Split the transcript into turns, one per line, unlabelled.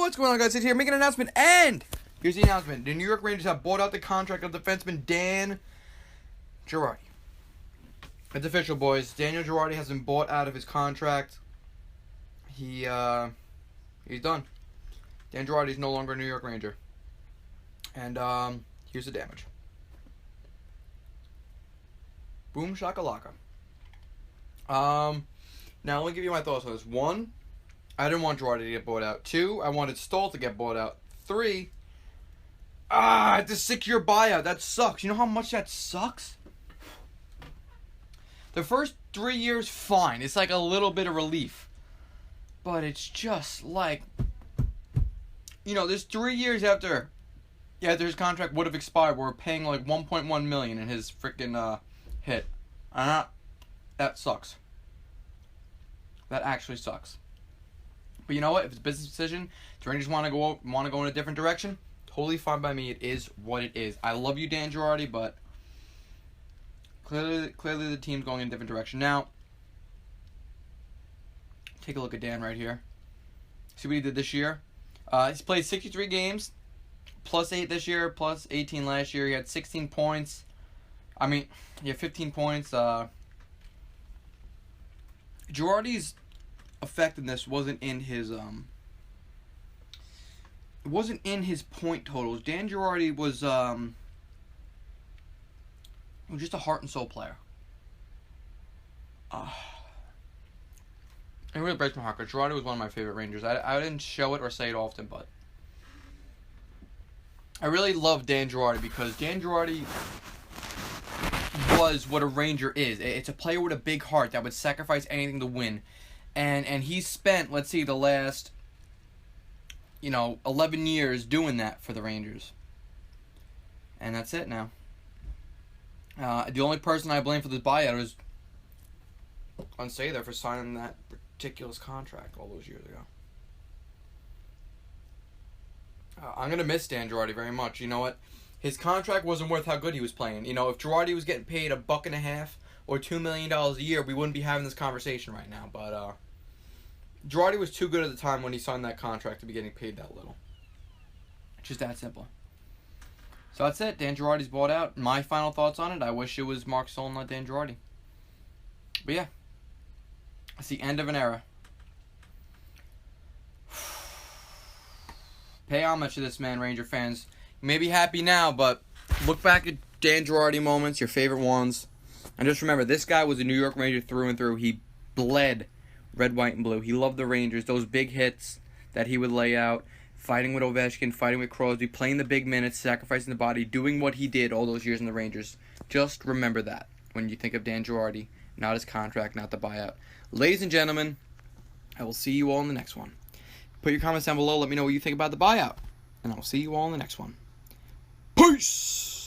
What's going on, guys? It's here making an announcement, and here's the announcement. The New York Rangers have bought out the contract of defenseman Dan Girardi. It's official, boys. Daniel Girardi has been bought out of his contract. He's done. Dan Girardi is no longer a New York Ranger. And here's the damage. Boom shakalaka. Now let me give you my thoughts on this. 1, I didn't want Girardi to get bought out. 2, I wanted Stahl to get bought out. 3, it's a 6-year buyout. That sucks. You know how much that sucks? The first 3 years, fine. It's like a little bit of relief. But it's just like, there's 3 years after his contract would have expired. We're paying like $1.1 million in his freaking hit. That sucks. That actually sucks. But you know what? If it's a business decision, the Rangers want to go in a different direction, totally fine by me. It is what it is. I love you, Dan Girardi, but clearly the team's going in a different direction. Now, take a look at Dan right here. See what he did this year? He's played 63 games, plus 8 this year, plus 18 last year. He had 16 points. He had 15 points. Girardi's effectiveness wasn't in his point totals. Dan Girardi was just a heart and soul player. It really breaks my heart because Girardi was one of my favorite Rangers. I didn't show it or say it often, but I really love Dan Girardi because Dan Girardi was what a Ranger is. It's a player with a big heart that would sacrifice anything to win. And he spent, let's see, the last 11 years doing that for the Rangers. And that's it now. The only person I blame for this buyout is Unsay for signing that ridiculous contract all those years ago. I'm going to miss Dan Girardi very much. You know what? His contract wasn't worth how good he was playing. If Girardi was getting paid $1.50 or $2 million a year, we wouldn't be having this conversation right now. But Girardi was too good at the time when he signed that contract to be getting paid that little. It's just that simple. So that's it. Dan Girardi's bought out. My final thoughts on it, I wish it was Mark Stahl, not Dan Girardi. But yeah, it's the end of an era. Pay homage to this man, Ranger fans. You may be happy now, but look back at Dan Girardi moments, your favorite ones. And just remember, this guy was a New York Ranger through and through. He bled red, white, and blue. He loved the Rangers. Those big hits that he would lay out, fighting with Ovechkin, fighting with Crosby, playing the big minutes, sacrificing the body, doing what he did all those years in the Rangers. Just remember that when you think of Dan Girardi, not his contract, not the buyout. Ladies and gentlemen, I will see you all in the next one. Put your comments down below. Let me know what you think about the buyout. And I will see you all in the next one. Peace!